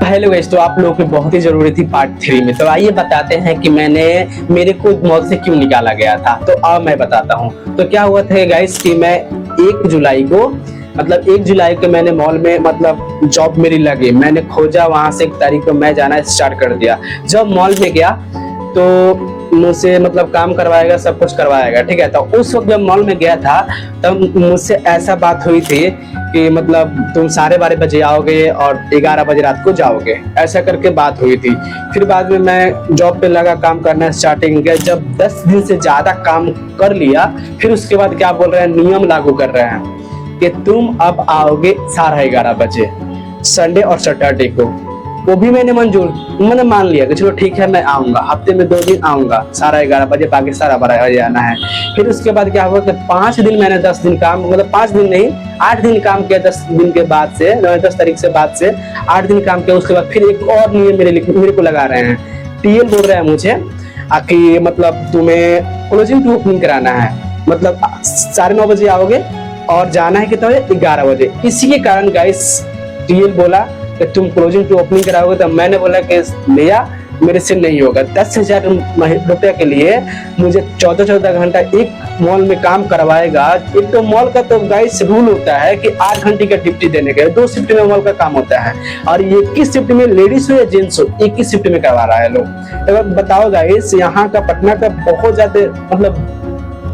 Hello guys, तो आप लोगों की बहुत ही जरूरी थी पार्ट 3 में। तो आइए बताते हैं कि मेरे को मॉल से क्यों निकाला गया था। तो अब मैं बताता हूँ। तो क्या हुआ था गाइस कि मैं 1 जुलाई को मैंने मॉल में जॉब मेरी लगी, मैंने खोजा, वहां से 1 तारीख को मैं जाना स्टार्ट कर दिया। जब मॉल में गया तो मुझसे काम करवाएगा, सब कुछ करवाएगा, ठीक है। तो उस वक्त जब मॉल में गया था तब मुझसे ऐसा बात हुई थी कि तुम 12:30 बजे आओगे और 11 बजे रात को जाओगे, ऐसा करके बात हुई थी। फिर बाद में मैं जॉब पे लगा काम करना स्टार्टिंग किया। जब 10 दिन से ज्यादा काम कर लिया, फिर उसके बाद क्या बोल रहे हैं, नियम लागू कर रहे हैं कि तुम अब आओगे 11:30 बजे संडे और सैटरडे को। वो भी मैंने मैंने मान लिया कि चलो ठीक है, मैं आऊंगा, हफ्ते में 2 दिन आऊंगा 11:30 बजे, बाकी 12:30 बजे आना है। फिर उसके बाद क्या हुआ कि 5 दिन मैंने 10 दिन काम 5 दिन नहीं 8 दिन काम किया। 10 दिन के बाद से 10 तारीख से बाद से 8 दिन काम किया। उसके बाद फिर एक और नियम मेरे को लगा रहे हैं। टीएल बोल रहे हैं मुझे कि तुम्हें क्लोजिंग टू ओपनिंग कराना है, 9:30 बजे आओगे और जाना है कितना बजे, 11 बजे। इसी के कारण गाइस टीएल बोला कि तुम क्लोजिंग टू ओपनिंग कराओगे। तो मैंने बोला कि भैया मेरे से नहीं होगा। 10,000 रुपए के लिए मुझे 14 घंटा एक मॉल में काम करवाएगा। एक तो मॉल का तो गाइस रूल होता है कि 8 घंटे का ड्यूटी देने का, 2 शिफ्ट में मॉल का काम होता है। और एक ही शिफ्ट में लेडीज हो या जेंट्स हो, एक ही शिफ्ट में करवा रहा है लोग। तो बताओ गाइस, यहाँ का पटना का बहुत ज्यादा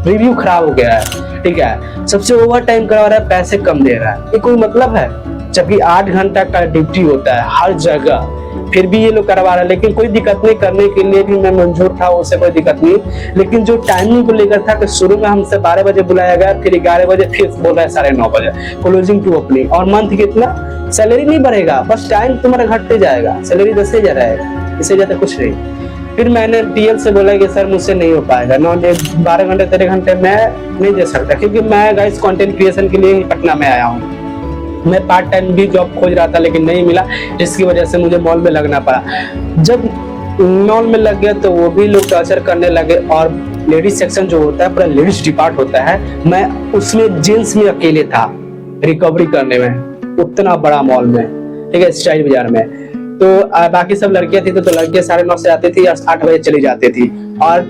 रिव्यू खराब हो गया है, ठीक है। सबसे ओवर टाइम करवा रहा है, पैसे कम दे रहा है, ये कोई मतलब है? जबकि 8 घंटा का ड्यूटी होता है हर जगह, फिर भी ये लोग करवा रहा है। लेकिन कोई दिक्कत नहीं, करने के लिए भी मैं मंजूर था, उससे कोई दिक्कत नहीं। लेकिन जो टाइमिंग को लेकर था कि शुरू में हमसे 12 बजे बुलाया गया, फिर 11 बजे, फिर बोल रहा है 9:30 बजे क्लोजिंग टू ओपनिंग। और मंथ कितना सैलरी नहीं बढ़ेगा, बस टाइम तुम्हारा घटते जाएगा, सैलरी 10,000 रहेगा, इससे ज्यादा कुछ नहीं। फिर मैंने टीएल से बोला कि सर मुझसे नहीं हो पाएगा, 12 घंटे 13 घंटे मैं नहीं दे सकता, क्योंकि मैं गाइस कंटेंट क्रिएशन के लिए पटना में आया हूँ। मैं पार्ट टाइम भी जॉब खोज रहा था लेकिन नहीं मिला, जिसकी वजह से मुझे मॉल में लगना पड़ा। जब मॉल में लग गया तो वो भी लोग टॉर्चर करने लगे। और लेडीज सेक्शन जो होता है, पूरा लेडीज डिपार्ट होता है, मैं उसमें जेंट्स में अकेले था रिकवरी करने में, उतना बड़ा मॉल में, ठीक है, स्टाइल बाजार में। तो बाकी सब लड़कियां थी, तो लड़कियां 9:30 से आती थी, 8 बजे चली जाती थी। और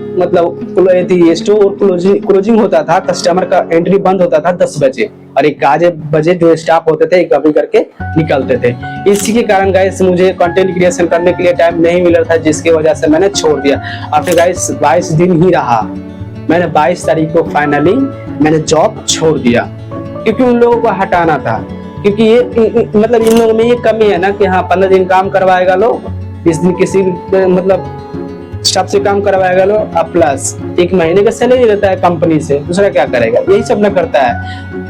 स्टोर क्लोजिंग होता था, कस्टमर का एंट्री बंद होता था 10 बजे, और 11 बजे जो स्टाफ होते थे रिकवरी करके निकलते थे। इसी के कारण गाइस मुझे कंटेंट क्रिएशन करने के लिए टाइम नहीं मिल रहा था, जिसकी वजह से मैंने छोड़ दिया। और फिर गाइस 22 दिन ही रहा, मैंने 22 तारीख को फाइनली मैंने जॉब छोड़ दिया, क्योंकि उन लोगों को हटाना था। क्योंकि ये इन लोगों में ये कमी है ना कि हाँ 15 दिन काम करवाएगा लोग, 20 दिन किसी स्टाफ से काम करवाएगा लोग, और प्लस 1 महीने का सैलरी रहता है कंपनी से, दूसरा क्या करेगा? यही सब ना करता है,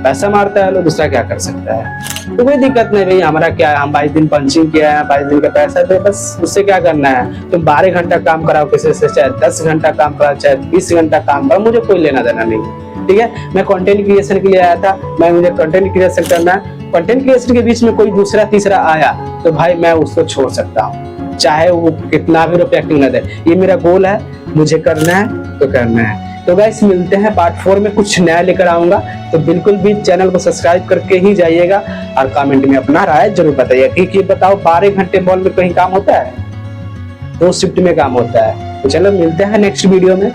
पैसा मारता है लोग, दूसरा क्या कर सकता है? तो कोई दिक्कत नहीं भाई, हमारा क्या है, हम 22 दिन पंचिंग किया है, 22 दिन का पैसा दे, बस उससे क्या करना है। तुम 12 घंटा काम कराओ किसी से, चाहे 10 घंटा काम कराओ, चाहे 20 घंटा काम कराओ, मुझे कोई लेना देना नहीं, ठीक है। मैं कंटेंट क्रिएशन के लिए आया था, मुझे कंटेंट क्रिएशन करना है। कंटेंट क्रिएशन के बीच में कोई दूसरा तीसरा आया तो भाई मैं उसको छोड़ सकता हूँ, चाहे वो कितना भी रुपया क्यों ना दे। ये मेरा गोल है, मुझे करना है तो करना है। तो गाइस मिलते हैं पार्ट 4 में, कुछ नया लेकर आऊंगा। तो बिल्कुल भी चैनल को सब्सक्राइब करके ही जाइएगा, और कमेंट में अपना राय जरूर बताइए कि बताओ 12 घंटे मॉल में कहीं काम होता है? 2 शिफ्ट में काम होता है। तो चलो मिलते हैं नेक्स्ट वीडियो में।